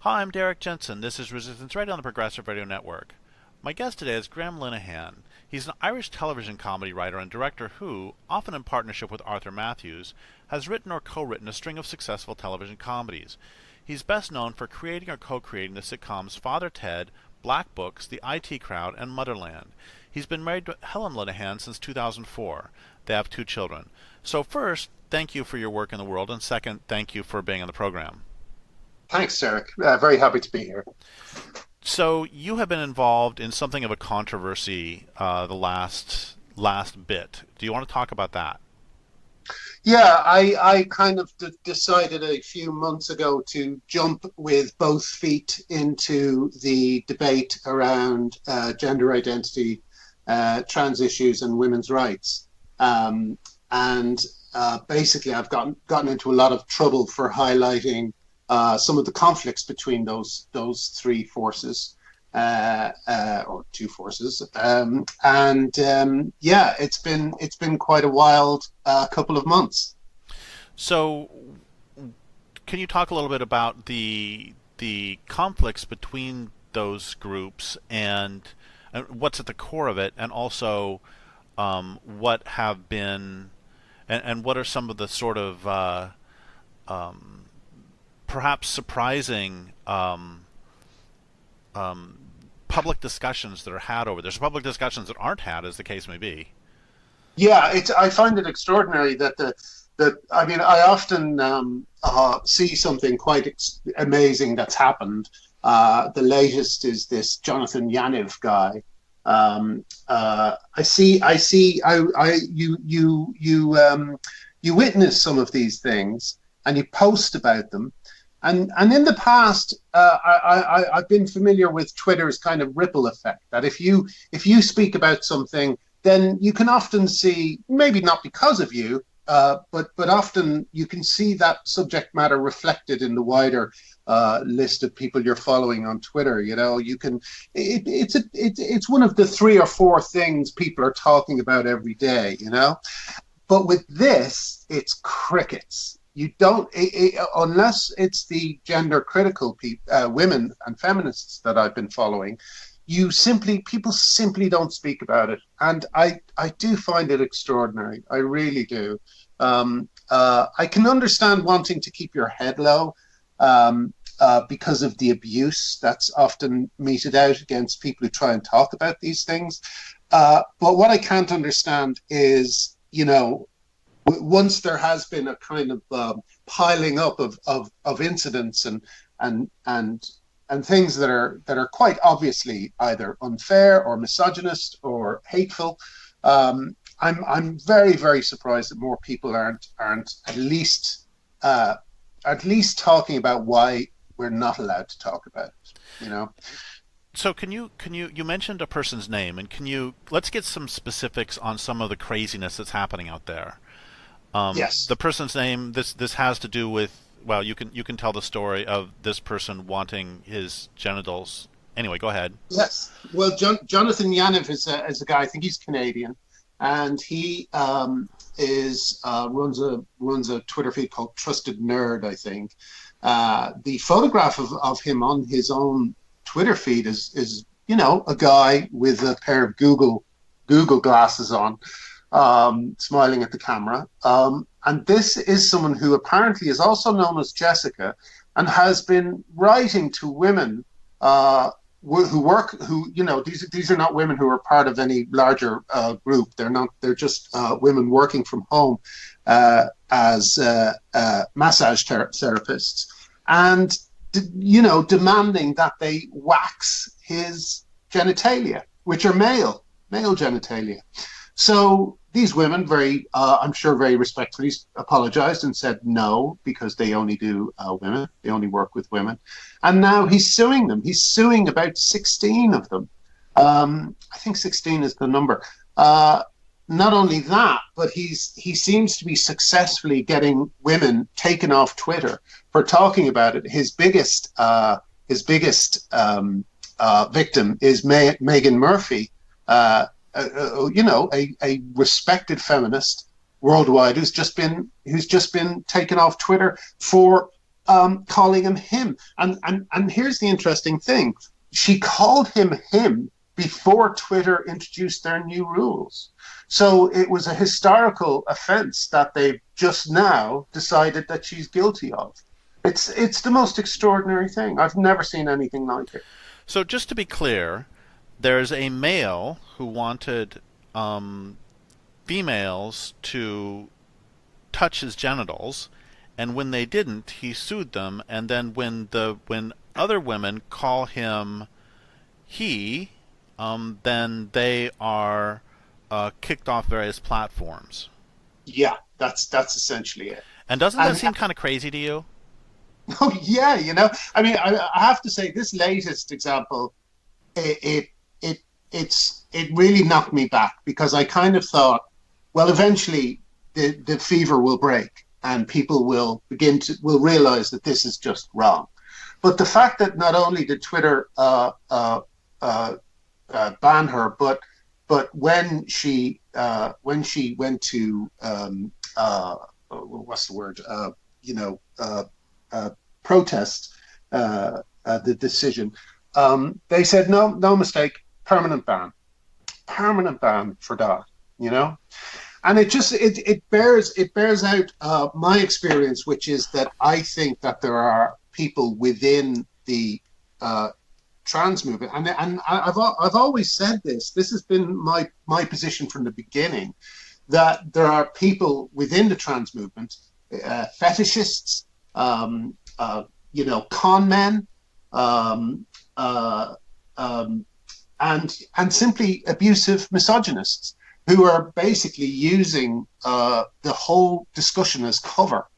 Hi, I'm Derek Jensen. This is Resistance Radio on the Progressive Radio Network. My guest today is Graham Linehan. He's an Irish television comedy writer and director who, often in partnership with Arthur Mathews, has written or co-written a string of successful television comedies. He's best known for creating or co-creating the sitcoms Father Ted, Black Books, The IT Crowd, and Motherland. He's been married to Helen Linehan since 2004. They have 2 children. So first, thank you for your work in the world, and second, thank you for being on the program. Thanks, Derek. Very happy to be here. So you have been involved in something of a controversy the last bit. Do you want to talk about that? Yeah, I kind of decided a few months ago to jump with both feet into the debate around gender identity, trans issues, and women's rights. And basically, I've gotten into a lot of trouble for highlighting some of the conflicts between those 3 forces, or 2 forces, yeah, it's been quite a wild couple of months. So can you talk a little bit about the conflicts between those groups and what's at the core of it, and also what have been and what are some of the sort of perhaps surprising public discussions that are had over. There's public discussions that aren't had, as the case may be. Yeah, I find it extraordinary that I mean, I often see something quite amazing that's happened. The latest is this Jonathan Yaniv guy. You witness some of these things and you post about them. And in the past, I've been familiar with Twitter's kind of ripple effect, that if you speak about something, then you can often see, maybe not because of you, but often you can see that subject matter reflected in the wider list of people you're following on Twitter. You know, it's one of the 3 or 4 things people are talking about every day. You know, but with this, it's crickets. You don't, unless it's the gender critical women and feminists that I've been following, people simply don't speak about it. And I do find it extraordinary. I really do. I can understand wanting to keep your head low because of the abuse that's often meted out against people who try and talk about these things. But what I can't understand is, you know, once there has been a kind of piling up of incidents and things that are quite obviously either unfair or misogynist or hateful, I'm very, very surprised that more people aren't at least talking about why we're not allowed to talk about it. You know. So you mentioned a person's name, and let's get some specifics on some of the craziness that's happening out there. Yes. The person's name. This has to do with. Well, you can tell the story of this person wanting his genitals. Anyway, go ahead. Yes. Well, Jonathan Yaniv is a guy. I think he's Canadian, and he runs a Twitter feed called Trusted Nerd. I think the photograph of him on his own Twitter feed is a guy with a pair of Google glasses on, smiling at the camera. And this is someone who apparently is also known as Jessica and has been writing to women these are not women who are part of any larger group. They're just women working from home as massage therapists, and demanding that they wax his genitalia, which are male genitalia. So these women, I'm sure very respectfully, apologized and said no, because they only do women. They only work with women. And now he's suing them. He's suing about 16 of them. I think 16 is the number. Not only that, but he seems to be successfully getting women taken off Twitter for talking about it. His biggest victim is Megan Murphy, a respected feminist worldwide who's just been taken off Twitter for calling him him. And here's the interesting thing. She called him him before Twitter introduced their new rules. So it was a historical offense that they've just now decided that she's guilty of. It's the most extraordinary thing. I've never seen anything like it. So just to be clear, there's a male who wanted females to touch his genitals, and when they didn't, he sued them. And then when other women call him he, then they are kicked off various platforms. Yeah, that's essentially it. And doesn't that And seem kind of crazy to you? oh yeah, I mean, I have to say this latest example, it it really knocked me back because I kind of thought, well, eventually the fever will break and people will realize that this is just wrong. But the fact that not only did Twitter ban her, but when she went to what's the word protest the decision, they said no mistake, permanent ban for that, and it bears out my experience, which is that I think that there are people within the trans movement, and I've always said this. This has been my position from the beginning, that there are people within the trans movement, fetishists, con men, and simply abusive misogynists who are basically using the whole discussion as cover.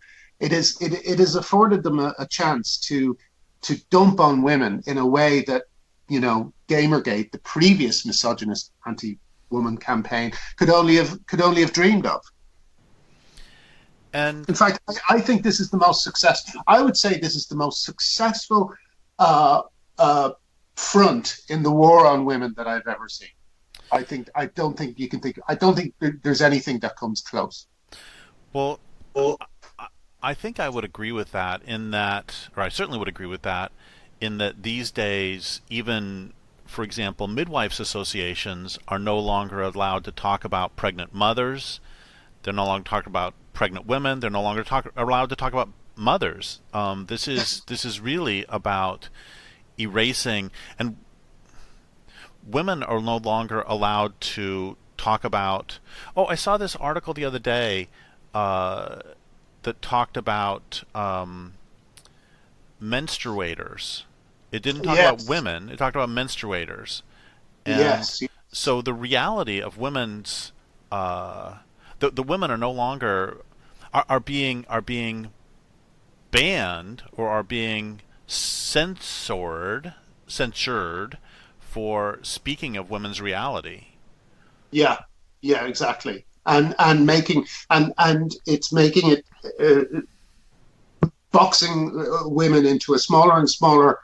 It has afforded them a chance to dump on women in a way that, Gamergate, the previous misogynist anti-woman campaign, could only have dreamed of. And in fact, I think this is the most successful. I would say this is the most successful front in the war on women that I've ever seen. I don't think there's anything that comes close. Well, I think I would agree with that or I certainly would agree with that, in that these days, even, for example, midwives associations are no longer allowed to talk about pregnant mothers. They're no longer talking about pregnant women. They're no longer allowed to talk about mothers. This is really about erasing, and women are no longer allowed to talk about. Oh, I saw this article the other day that talked about menstruators. It didn't talk about women. It talked about menstruators. And yes. So the reality of women's the women are no longer are being banned or are being censured for speaking of women's reality. Yeah, exactly. And it's making it boxing women into a smaller and smaller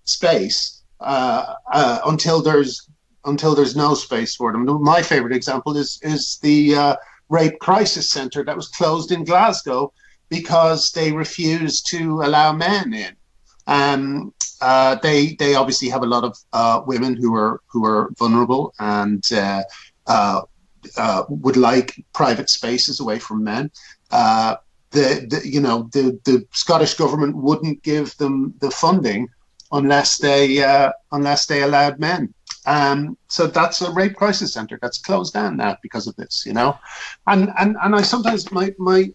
space until there's no space for them. My favorite example is the Rape Crisis Centre that was closed in Glasgow because they refused to allow men in. They obviously have a lot of women who are vulnerable and would like private spaces away from men. The Scottish government wouldn't give them the funding unless they allowed men. So that's a rape crisis centre that's closed down now because of this, and I sometimes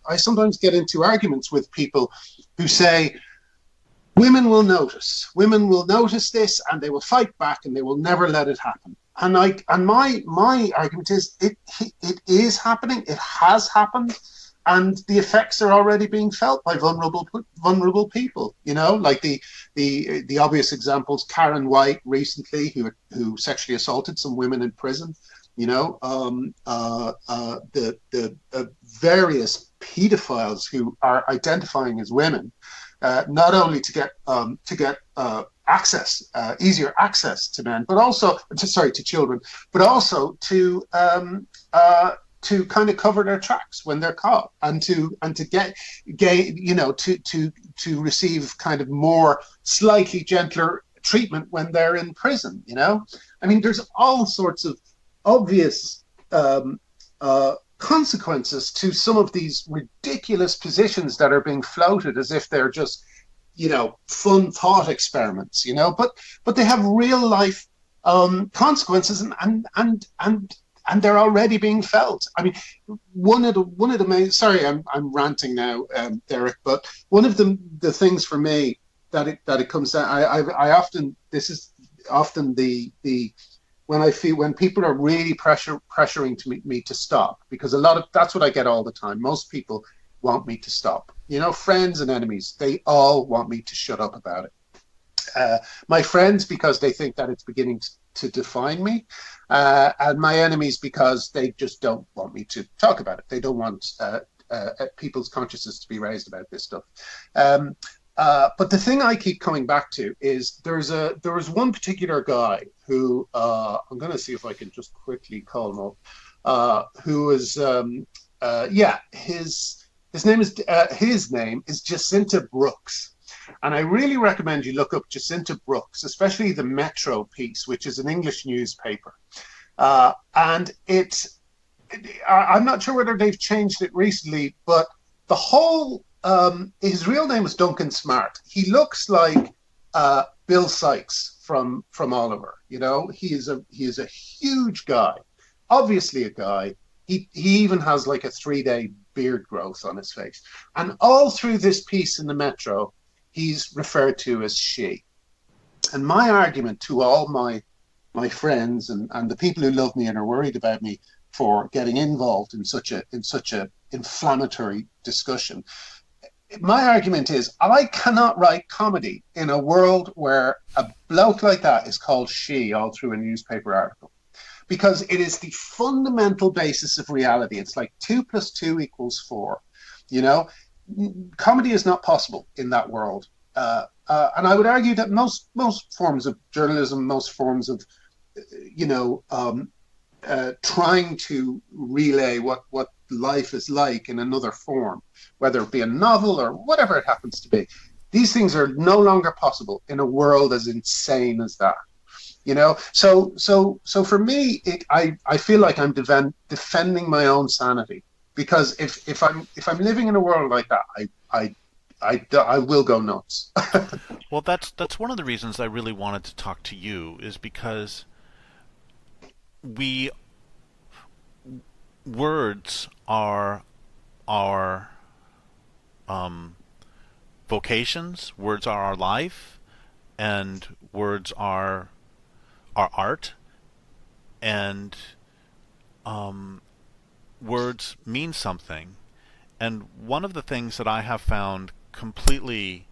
I sometimes get into arguments with people who say women will notice this and they will fight back and they will never let it happen. And my argument is it is happening. It has happened. And the effects are already being felt by vulnerable people, like the obvious examples. Karen White recently, who sexually assaulted some women in prison. The various paedophiles who are identifying as women, not only to get easier access to men, but also to children, but also to to kind of cover their tracks when they're caught, and to get to receive kind of more slightly gentler treatment when they're in prison. I mean, there's all sorts of obvious consequences to some of these ridiculous positions that are being floated as if they're just fun thought experiments, but they have real life consequences, and they're already being felt. I mean, one of the main. Sorry, I'm ranting now, Derek. But one of the things for me that it comes down. I often this is often the when people are really pressuring me to stop, because that's what I get all the time. Most people want me to stop. Friends and enemies, they all want me to shut up about it. My friends, because they think that it's beginning to define me, and my enemies because they just don't want me to talk about it. They don't want people's consciousness to be raised about this stuff. But the thing I keep coming back to is there was one particular guy who I'm going to see if I can just quickly call him up, who was his name is Jacinta Brooks. And I really recommend you look up Jacinta Brooks, especially the Metro piece, which is an English newspaper. And I'm not sure whether they've changed it recently, but the whole, his real name is Duncan Smart. He looks like Bill Sykes from Oliver. He is a huge guy, obviously a guy. He even has like a 3-day beard growth on his face. And all through this piece in the Metro, he's referred to as she. And my argument to all my friends and the people who love me and are worried about me for getting involved in such a inflammatory discussion, my argument is I cannot write comedy in a world where a bloke like that is called she all through a newspaper article, because it is the fundamental basis of reality. It's like 2 + 2 = 4. Comedy is not possible in that world, and I would argue that most forms of journalism, most forms of trying to relay what life is like in another form, whether it be a novel or whatever it happens to be, these things are no longer possible in a world as insane as that. So for me, I feel like I'm defending my own sanity. Because if I'm living in a world like that, I will go nuts. Well, that's one of the reasons I really wanted to talk to you, is because words are our vocations. Words are our life, and words are our art, and words mean something. And one of the things that I have found completely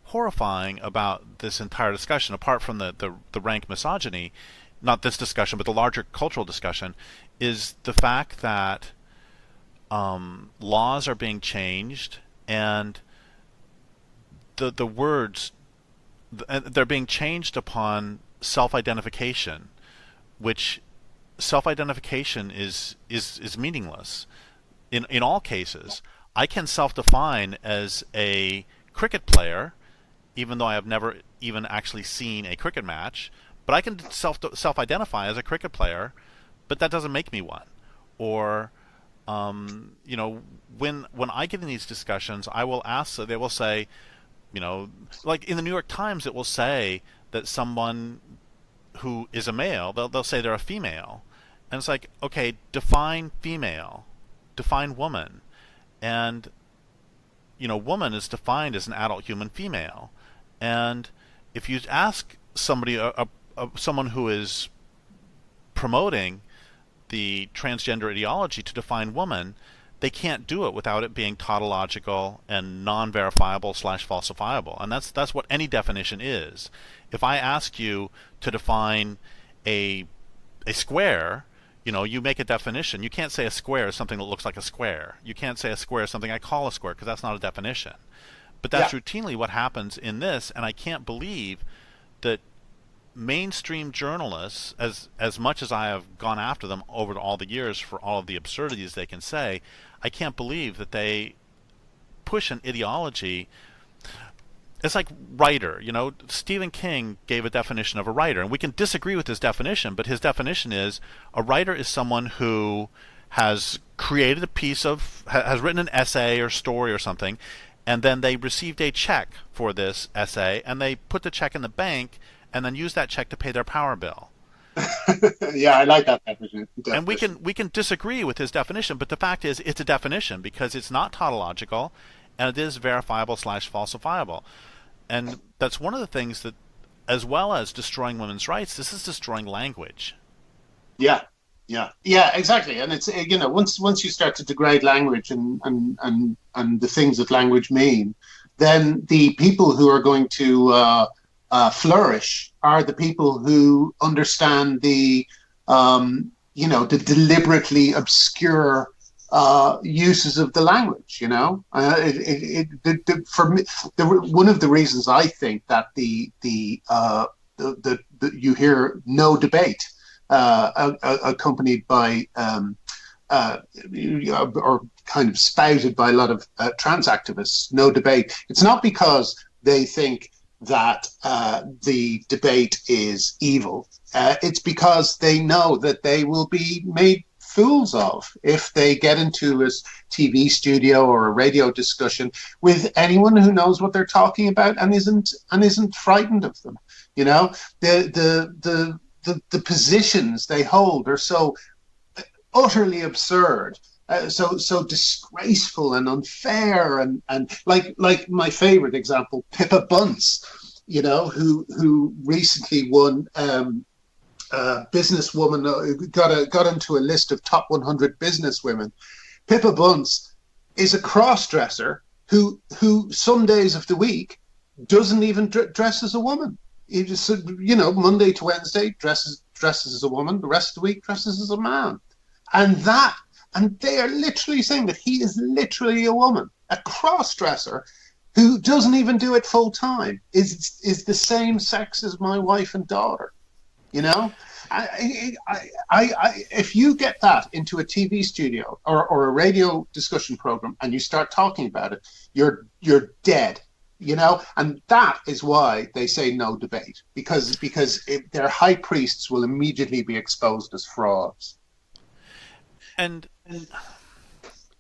horrifying about this entire discussion, apart from the rank misogyny, not this discussion, but the larger cultural discussion, is the fact that laws are being changed, and the words, they're being changed upon self-identification, which self-identification is meaningless in all cases. I can self-define as a cricket player, even though I have never even actually seen a cricket match. But I can self-identify as a cricket player, but that doesn't make me one. Or when I get in these discussions, I will ask. They will say, like in the New York Times, it will say that someone who is a male, they'll say they're a female. And it's like, okay, define female, define woman. And, woman is defined as an adult human female. And if you ask somebody, someone who is promoting the transgender ideology to define woman, they can't do it without it being tautological and non-verifiable / falsifiable. And that's what any definition is. If I ask you to define a square, you make a definition. You can't say a square is something that looks like a square. You can't say a square is something I call a square, because that's not a definition. But that's routinely what happens in this, and I can't believe that mainstream journalists, as much as I have gone after them over all the years for all of the absurdities they can say, I can't believe that they push an ideology. It's like writer. Stephen King gave a definition of a writer, and we can disagree with his definition, but his definition is a writer is someone who has created a piece of, has written an essay or story or something, and then they received a check for this essay, and they put the check in the bank, and then use that check to pay their power bill. Yeah, I like that definition. And we can disagree with his definition, but the fact is, it's a definition because it's not tautological, and it is verifiable / falsifiable. And that's one of the things that, as well as destroying women's rights, this is destroying language. Yeah, exactly. And it's once you start to degrade language and the things that language mean, then the people who are going to flourish are the people who understand the deliberately obscure uses of the language. For me, one of the reasons I think that the you hear no debate accompanied by or kind of spouted by a lot of trans activists, no debate. It's not because they think that the debate is evil. It's because they know that they will be made fools of if they get into a TV studio or a radio discussion with anyone who knows what they're talking about and isn't frightened of them. The positions they hold are so utterly absurd, so disgraceful and unfair, and like my favorite example, Pippa Bunce, who recently won businesswoman, got into a list of top 100 businesswomen. Pippa Bunce is a cross-dresser who some days of the week doesn't even dress as a woman. He just, Monday to Wednesday dresses as a woman, the rest of the week dresses as a man. And they are literally saying that he is literally a woman, a cross-dresser who doesn't even do it full time, is the same sex as my wife and daughter. If you get that into a TV studio or a radio discussion program and you start talking about it, you're dead. And that is why they say no debate, because their high priests will immediately be exposed as frauds. And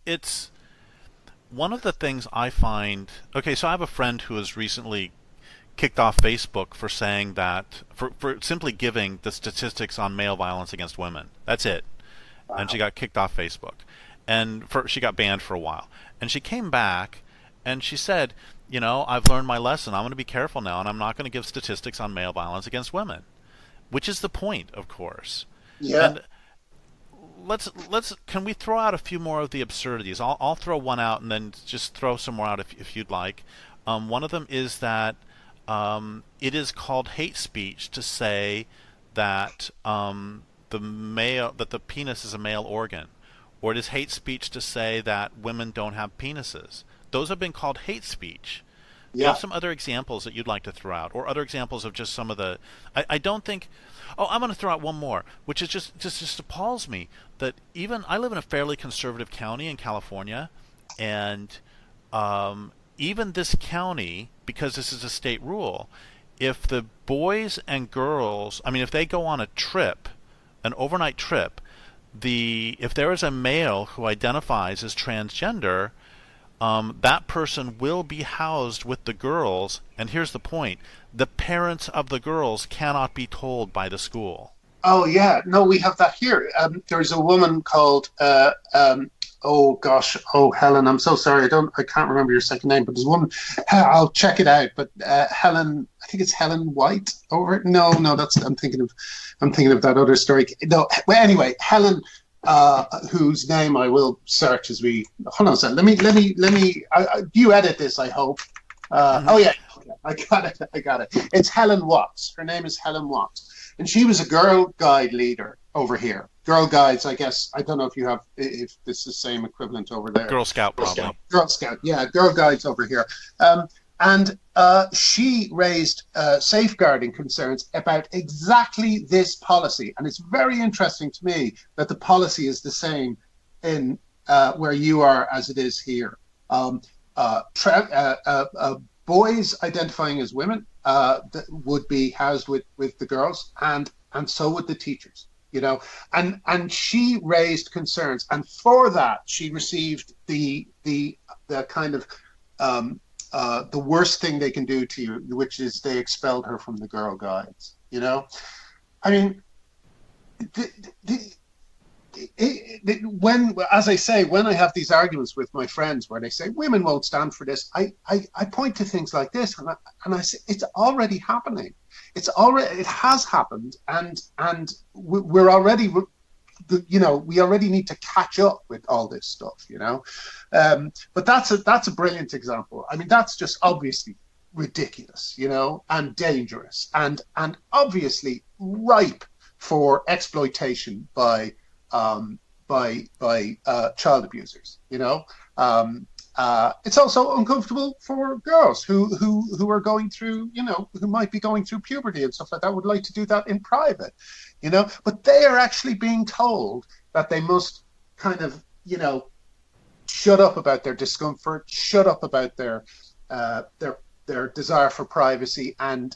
it's one of the things I find. Okay, so I have a friend who has recently kicked off Facebook for saying that, for simply giving the statistics on male violence against women. That's it. Wow. And she got kicked off Facebook, and she got banned for a while. And she came back and she said, I've learned my lesson. I'm going to be careful now, and I'm not going to give statistics on male violence against women, which is the point, of course. Yeah. And can we throw out a few more of the absurdities? I'll throw one out and then just throw some more out if you'd like. One of them is that it is called hate speech to say that the penis is a male organ, or it is hate speech to say that women don't have penises. Those have been called hate speech. Yeah. Do you have some other examples that you'd like to throw out, or other examples of just some of the? I don't think. Oh, I'm going to throw out one more, which is just appalls me that even I live in a fairly conservative county in California, and even this county, because this is a state rule, if the boys and girls, if they go on a trip, an overnight trip, if there is a male who identifies as transgender, that person will be housed with the girls, and here's the point: the parents of the girls cannot be told by the school. Oh yeah, no, we have that here. There's a woman called Helen. I'm so sorry, I can't remember your second name, but there's one. I'll check it out. But Helen, I think it's Helen White. No, I'm thinking of that other story. No, well, anyway, Helen. Whose name I will search as we hold on a second. Let me you edit this, I hope. Oh yeah, okay. I got it. It's Helen Watts. Her name is Helen Watts, and she was a Girl Guide leader over here. Girl Guides, I guess. I don't know if this is the same equivalent over there. Girl Scout, probably. Girl Scout, yeah. Girl Guides over here. And she raised safeguarding concerns about exactly this policy. And it's very interesting to me that the policy is the same in where you are as it is here. Boys identifying as women would be housed with the girls, and so would the teachers. And she raised concerns, and for that she received the kind of the worst thing they can do to you, which is they expelled her from the Girl Guides. I mean, as I say, when I have these arguments with my friends where they say women won't stand for this, I point to things like this, and I say it's already happening. It has happened, and we're already, we already need to catch up with all this stuff, But that's a brilliant example. I mean, that's just obviously ridiculous, and dangerous, and obviously ripe for exploitation by child abusers. It's also uncomfortable for girls who are going through, who might be going through puberty and stuff like that, would like to do that in private, but they are actually being told that they must kind of, shut up about their discomfort, shut up about their desire for privacy, and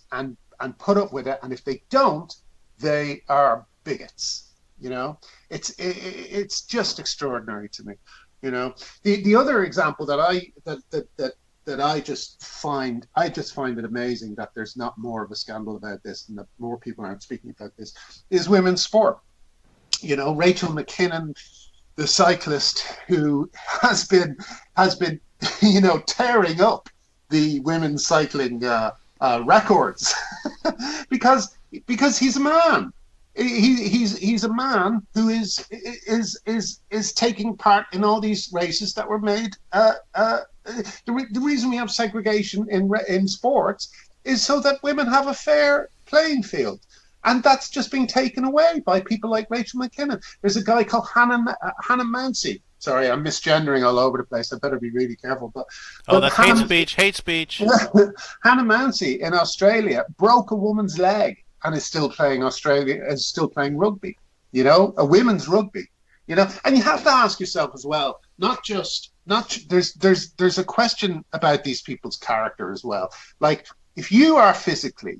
put up with it. And if they don't, they are bigots. It's just extraordinary to me. The other example that I just find it amazing that there's not more of a scandal about this and that more people aren't speaking about this is women's sport. Rachel McKinnon, the cyclist who has been tearing up the women's cycling records because he's a man. He's a man who is taking part in all these races that were made. The reason we have segregation in sports is so that women have a fair playing field, and that's just being taken away by people like Rachel McKinnon. There's a guy called Hannah Mounsey. Sorry, I'm misgendering all over the place. I better be really careful. But that's hate speech. Hannah Mounsey in Australia broke a woman's leg and is still playing rugby, a women's rugby, and you have to ask yourself as well, there's a question about these people's character as well. Like, if you are physically,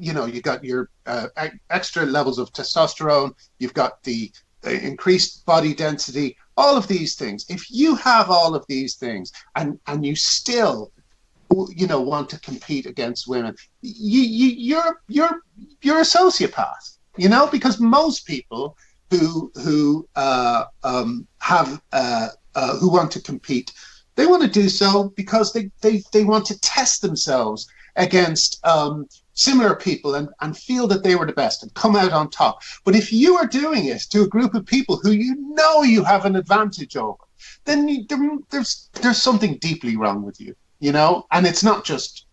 you got your extra levels of testosterone, you've got the increased body density, all of these things. If you have all of these things and you still want to compete against women, you're a sociopath, because most people who want to compete, they want to do so because they want to test themselves against similar people and feel that they were the best and come out on top. But if you are doing it to a group of people who you have an advantage over, then there's something deeply wrong with you. And it's not just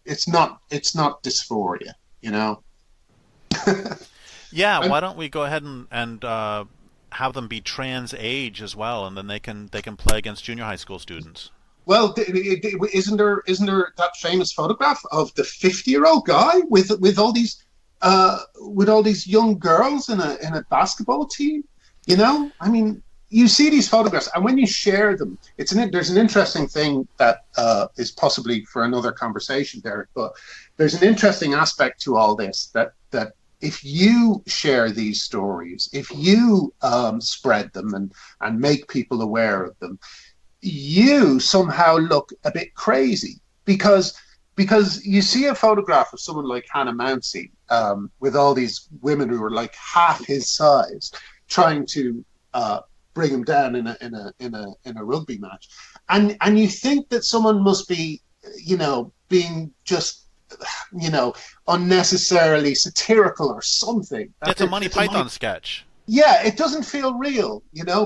it's not dysphoria. Yeah, why don't we go ahead and have them be trans age as well, and then they can play against junior high school students. Well, isn't there that famous photograph of the 50-year-old guy with all these young girls in a basketball team? I mean, you see these photographs, and when you share them, there's an interesting thing that is possibly for another conversation, Derek. But there's an interesting aspect to all this that if you share these stories, if you spread them and make people aware of them, you somehow look a bit crazy because you see a photograph of someone like Hannah Mounsey with all these women who are like half his size, trying to bring him down in a rugby match, and you think that someone must be, being just, unnecessarily satirical or something. It's a Monty Python sketch. Yeah, it doesn't feel real,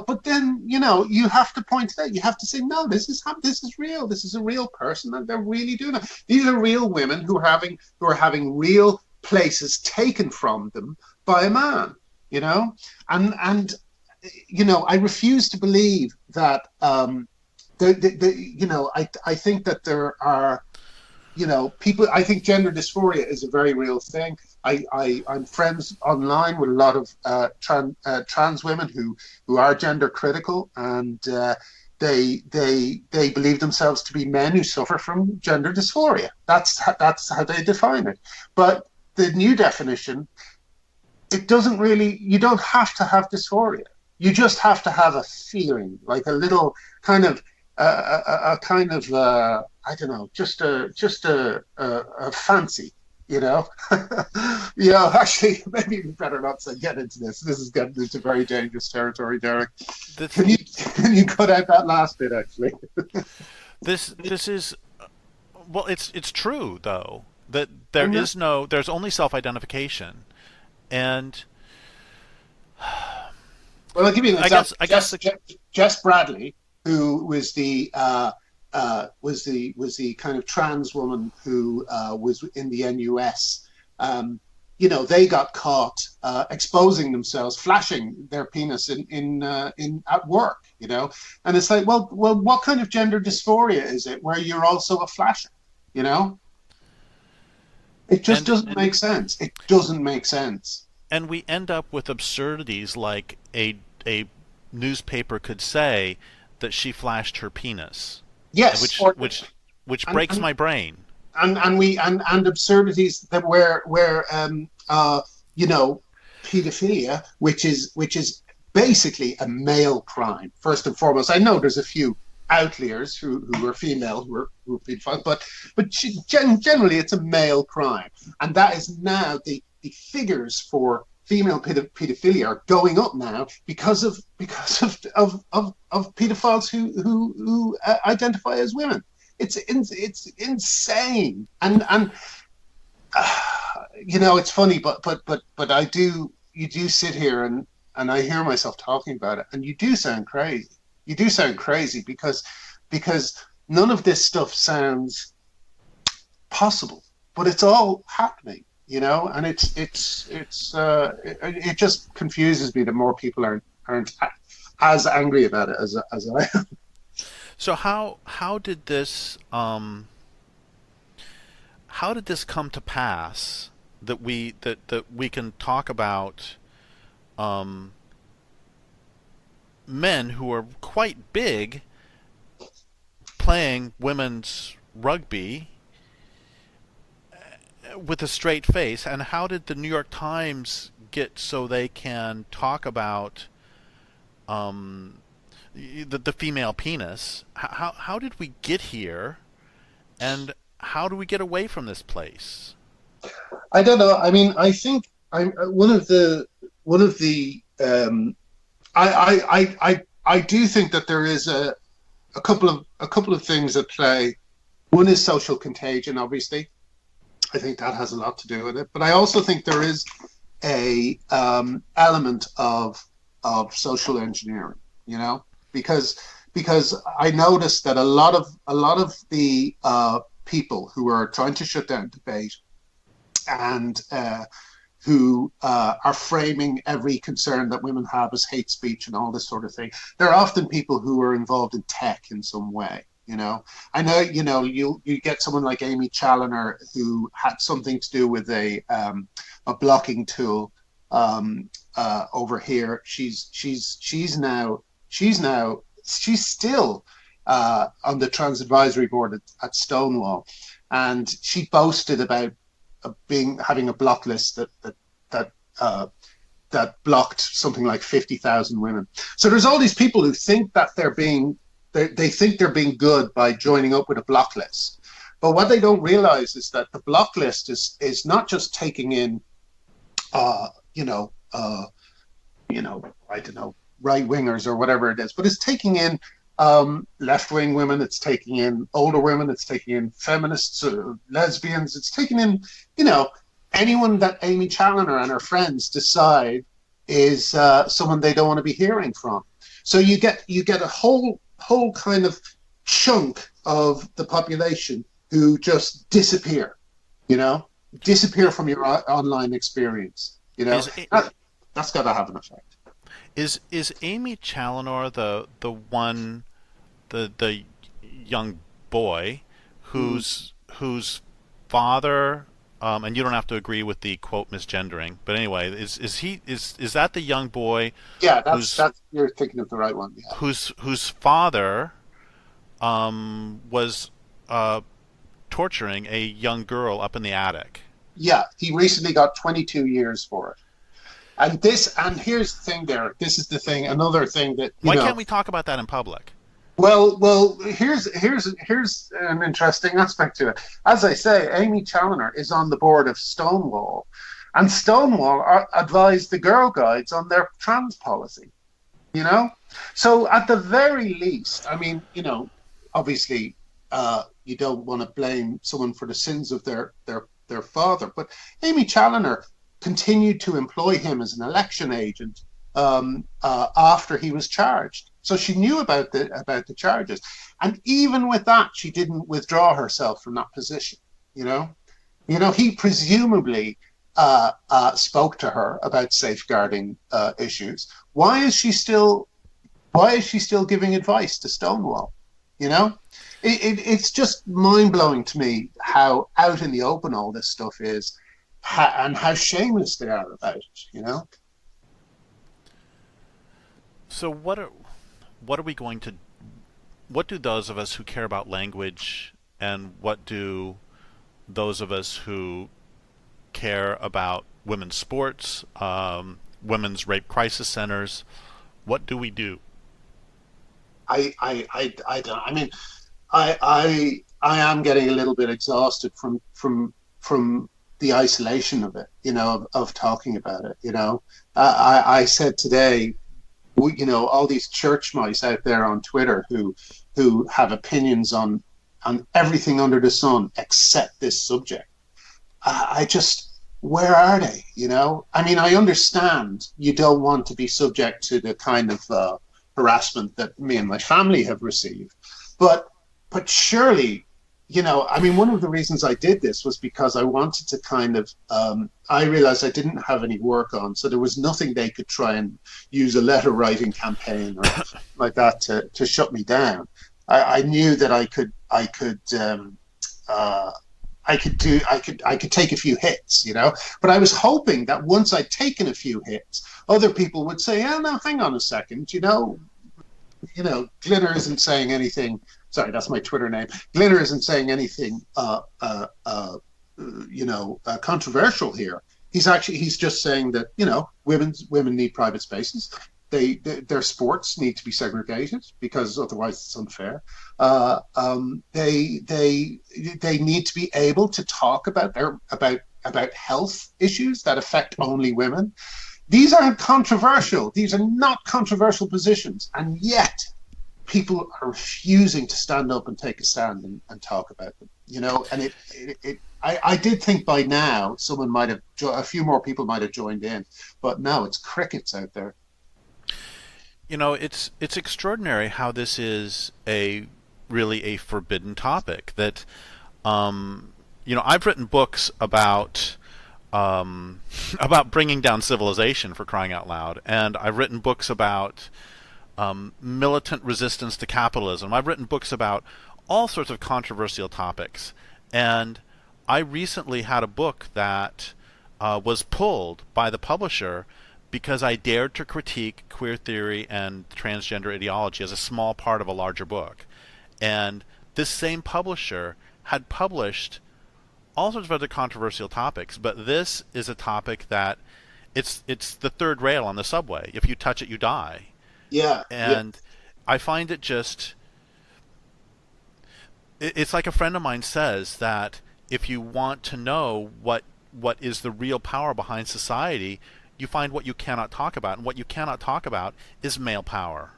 But then, you have to point it out. You have to say, no, this is real. This is a real person, and they're really doing it. These are real women who are having real places taken from them by a man, and I refuse to believe that I think that there are, people. I think gender dysphoria is a very real thing. I'm friends online with a lot of trans women who are gender critical, and they believe themselves to be men who suffer from gender dysphoria. That's how they define it. But the new definition, it doesn't really. You don't have to have dysphoria. You just have to have a feeling, like a little kind of a kind of I don't know, just a fancy, you know. Actually, maybe we better not get into this. This is getting into very dangerous territory, Derek. This Can you cut out that last bit? Actually, this is well, it's true though that Mhm. there's only self-identification, and Well, I'll give you an I guess example. I guess the, Jess Bradley, who was the kind of trans woman who was in the NUS. They got caught exposing themselves, flashing their penis in at work. And it's like, well, what kind of gender dysphoria is it where you're also a flasher? You know, it just and doesn't make sense. It doesn't make sense. and we end up with absurdities like a newspaper could say that she flashed her penis, Yes, which or and, breaks and my brain. and absurdities that where pedophilia, which is basically a male crime first and foremost. I know there's a few outliers who are female who are pedophiles, but generally it's a male crime, and that is now the figures for female pedophilia are going up now because of pedophiles who identify as women. It's insane, and it's funny, but you do sit here and I hear myself talking about it, and you do sound crazy. You do sound crazy because none of this stuff sounds possible, but it's all happening, and it just confuses me that more people aren't as angry about it as I am. So how did this come to pass that we can talk about um, men who are quite big playing women's rugby with a straight face, and how did the New York Times get so they can talk about the female penis? How did we get here, and how do we get away from this place? I don't know. I mean, I think I'm one of the I do think that there is a couple of things at play. One is social contagion, obviously. I think that has a lot to do with it, but I also think there is a element of social engineering. Because I noticed that a lot of the people who are trying to shut down debate and who are framing every concern that women have as hate speech and all this sort of thing. They're often people who are involved in tech in some way. I know. You get someone like Amy Challoner who had something to do with a blocking tool over here. She's still on the trans advisory board at Stonewall, and she boasted about having a block list that blocked something like 50,000 women. So there's all these people who think that they think they're being good by joining up with a block list. But what they don't realize is that the block list is not just taking in, uh, you know, uh, I don't know, right wingers or whatever it is, but it's taking in left wing women, it's taking in older women, it's taking in feminists, lesbians, it's taking in, anyone that Amy Challoner and her friends decide is someone they don't want to be hearing from. So you get a whole kind of chunk of the population who just disappear, you know, disappear from your online experience. Is That's got to have an effect. is Amy Challoner the one the young boy Mm. whose father, and you don't have to agree with the quote misgendering, but anyway, is that the young boy Yeah, whose that's you're thinking of the right one. Yeah, whose father was uh, torturing a young girl up in the attic? yeah. He recently got 22 years for it. And here's the thing, Derek. This is the thing. Another thing that Why can't we talk about that in public? Here's an interesting aspect to it. As I say, Amy Challoner is on the board of Stonewall, and Stonewall advised the Girl Guides on their trans policy. You know, so at the very least, I mean, obviously, you don't want to blame someone for the sins of their father, but Amy Challoner continued to employ him as an election agent after he was charged. So she knew about the charges, and even with that, she didn't withdraw herself from that position. You know, he presumably spoke to her about safeguarding issues. Why is she still giving advice to Stonewall? You know, it's just mind blowing to me how out in the open all this stuff is, and how shameless they are about it. You know. So what are we going to what do those of us who care about language, and what do those of us who care about women's sports, women's rape crisis centers, what do we do? I don't. I mean, I am getting a little bit exhausted from the isolation of it. Of talking about it. I said today, all these church mice out there on Twitter who have opinions on everything under the sun except this subject. I just, where are they? I mean, I understand you don't want to be subject to the kind of harassment that me and my family have received, but surely, I mean, one of the reasons I did this was because I wanted to kind of, I realized I didn't have any work on, so there was nothing they could try and use a letter writing campaign or like that to shut me down. I knew that I could take a few hits, but I was hoping that once I'd taken a few hits, other people would say, "Oh no, hang on a second, Glinner isn't saying anything." Sorry, that's my Twitter name. Glinner isn't saying anything, controversial here. He's just saying that women need private spaces. Their sports need to be segregated because otherwise it's unfair. They need to be able to talk about health issues that affect only women. These aren't controversial. These are not controversial positions, and yet people are refusing to stand up and take a stand and talk about them. And I did think by now a few more people might have joined in, but no, it's crickets out there. It's extraordinary how this is really a forbidden topic. That I've written books about bringing down civilization, for crying out loud, and I've written books about militant resistance to capitalism. I've written books about all sorts of controversial topics, and I recently had a book that was pulled by the publisher because I dared to critique queer theory and transgender ideology as a small part of a larger book. And this same publisher had published all sorts of other controversial topics, but this is a topic that it's the third rail on the subway. If you touch it, you die. Yeah, yeah, And I find it just it's like a friend of mine says that if you want to know what is the real power behind society, you find what you cannot talk about, and what you cannot talk about is male power.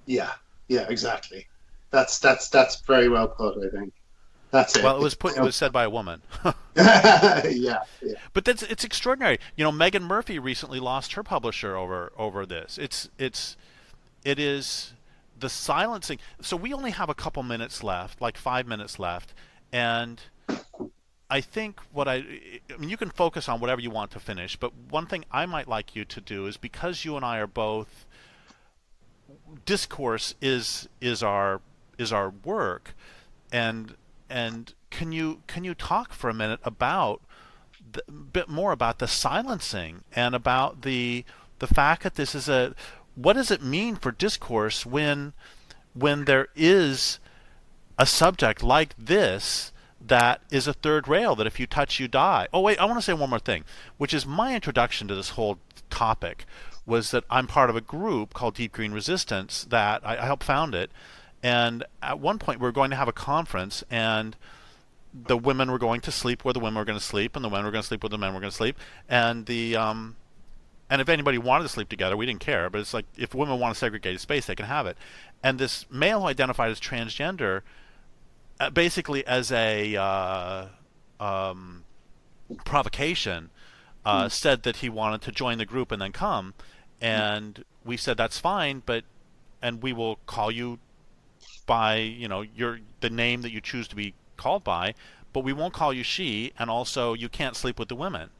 yeah, yeah. Exactly. That's very well put. I think that's Well, it. it was said by a woman. Yeah, yeah, But it's extraordinary. Megan Murphy recently lost her publisher over this. It is the silencing. So we only have a couple minutes left, like 5 minutes left, and I think I mean, you can focus on whatever you want to finish, but one thing I might like you to do is, because you and I are both, discourse is is our work, and can you talk for a minute about a bit more about the silencing and about the fact that this is a what does it mean for discourse when there is a subject like this that is a third rail, that if you touch you die. Oh wait, I want to say one more thing, which is my introduction to this whole topic was that I'm part of a group called Deep Green Resistance that I helped found it, and at one point we were going to have a conference, and the women were going to sleep where the women were going to sleep, and the men were going to sleep where the men were going to sleep, and and if anybody wanted to sleep together, we didn't care. But it's like if women want a segregated space, they can have it. And this male who identified as transgender, basically as a provocation, said that he wanted to join the group and then come. And we said that's fine, and we will call you by the name that you choose to be called by, but we won't call you she, and also you can't sleep with the women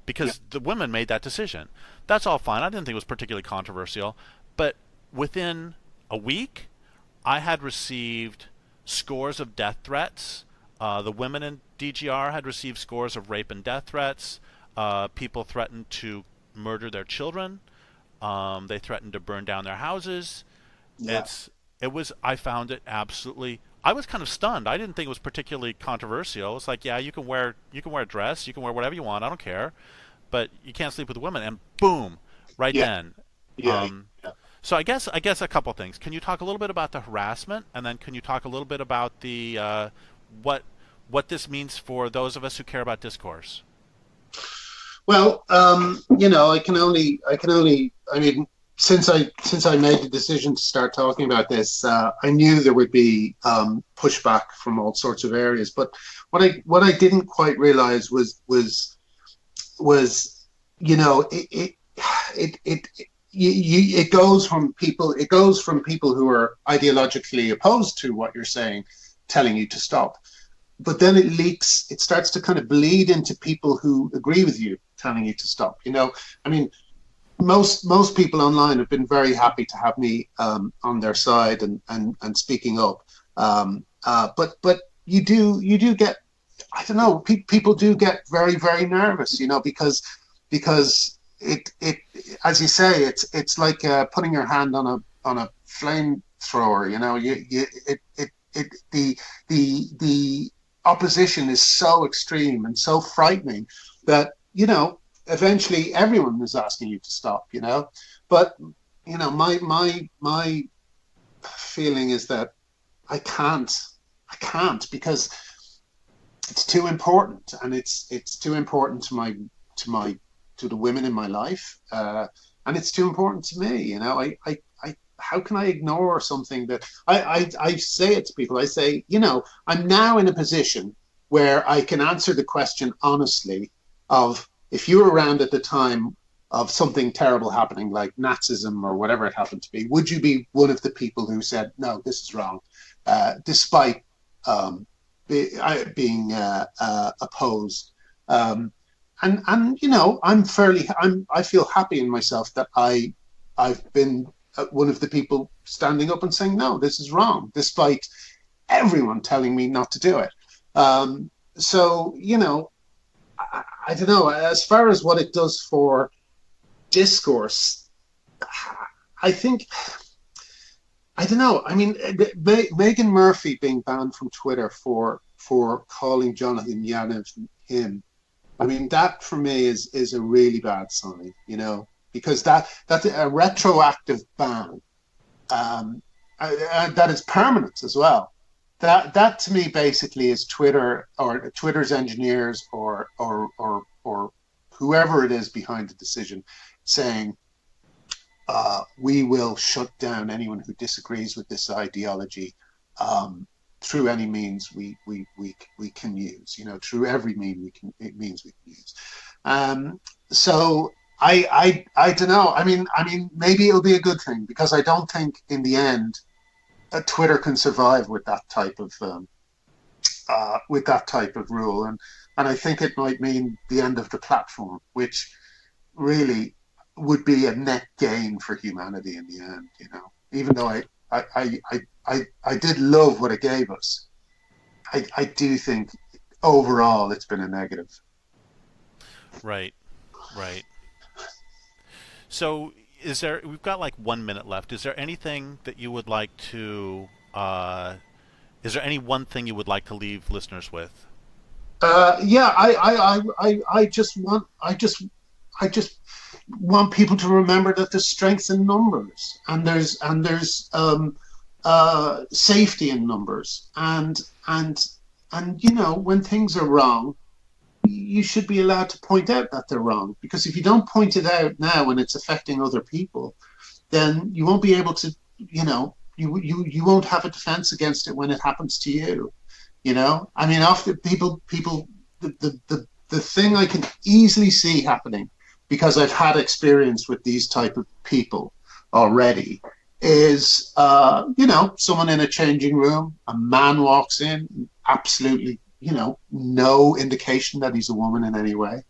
because the women made that decision. That's all fine. I didn't think it was particularly controversial, but within a week, I had received scores of death threats. The women in DGR had received scores of rape and death threats. People threatened to murder their children. They threatened to burn down their houses. Yeah. I found it absolutely. I was kind of stunned. I didn't think it was particularly controversial. It's like, yeah, you can wear a dress, you can wear whatever you want. I don't care, but you can't sleep with women. And boom, right Yeah. then. Yeah. Yeah. So I guess a couple things. Can you talk a little bit about the harassment, and then can you talk a little bit about the what this means for those of us who care about discourse? Well, I mean, since I made the decision to start talking about this, I knew there would be pushback from all sorts of areas. But what I didn't quite realize was it goes from people who are ideologically opposed to what you're saying, telling you to stop, but then it starts to kind of bleed into people who agree with you, telling you to stop. I mean, most people online have been very happy to have me on their side and speaking up. But you do get, I don't know, people do get very, very nervous, because it as you say, it's like putting your hand on a flamethrower. The opposition is so extreme and so frightening that eventually everyone is asking you to stop. But my feeling is that I can't because it's too important, and it's too important to the women in my life, and it's too important to me. I how can I ignore something that I say it to people? I say, I'm now in a position where I can answer the question honestly of, if you were around at the time of something terrible happening, like Nazism or whatever it happened to be, would you be one of the people who said, no, this is wrong, despite being opposed? And I feel happy in myself that I've been one of the people standing up and saying, no, this is wrong, despite everyone telling me not to do it. So, I don't know. As far as what it does for discourse, I think, I don't know. I mean, Megan Murphy being banned from Twitter for calling Jonathan Yaniv him, I mean, that for me is a really bad sign, because that's a retroactive ban, that is permanent as well. That to me basically is Twitter, or Twitter's engineers, or whoever it is behind the decision, saying, we will shut down anyone who disagrees with this ideology, through any means we can use, through every means we can use. So I don't know. I mean, maybe it'll be a good thing, because I don't think in the end Twitter can survive with that type of rule, and I think it might mean the end of the platform, which really would be a net gain for humanity in the end. Even though I did love what it gave us. I do think overall it's been a negative. Right, right. So, is there? We've got like 1 minute left. Is there anything that you would like to? Is there any one thing you would like to leave listeners with? Yeah, I just want people to remember that there's strength in numbers, and there's safety in numbers, and you know when things are wrong, you should be allowed to point out that they're wrong. Because if you don't point it out now when it's affecting other people, then you won't be able to, you know, you won't have a defense against it when it happens to you. You know, I mean, often people, the thing I can easily see happening because I've had experience with these type of people already is, you know, someone in a changing room, a man walks in, absolutely, you know, no indication that he's a woman in any way.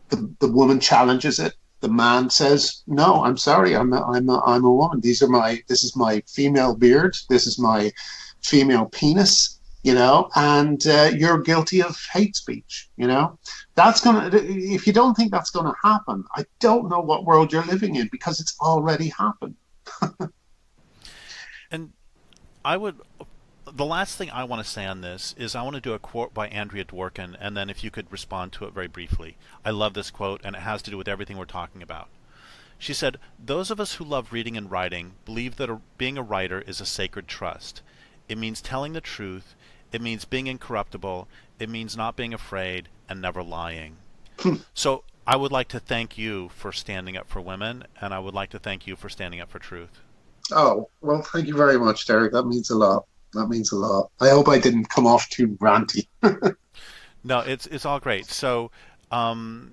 The woman challenges it. The man says, "No, I'm sorry, I'm a woman. This is my female beard. This is my female penis." You know, and you're guilty of hate speech. You know, that's gonna. If you don't think that's gonna happen, I don't know what world you're living in because it's already happened. And I would. The last thing I want to say on this is I want to do a quote by Andrea Dworkin, and then if you could respond to it very briefly. I love this quote, and it has to do with everything we're talking about. She said, "Those of us who love reading and writing believe that being a writer is a sacred trust. It means telling the truth. It means being incorruptible. It means not being afraid and never lying." So I would like to thank you for standing up for women, and I would like to thank you for standing up for truth. Oh, well, thank you very much, Derek. That means a lot. That means a lot. I hope I didn't come off too ranty. No, it's all great. So um,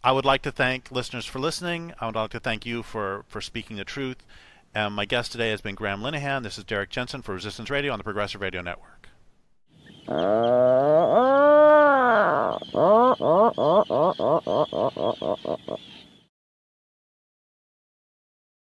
I would like to thank listeners for listening. I would like to thank you for speaking the truth. And my guest today has been Graham Linehan. This is Derek Jensen for Resistance Radio on the Progressive Radio Network.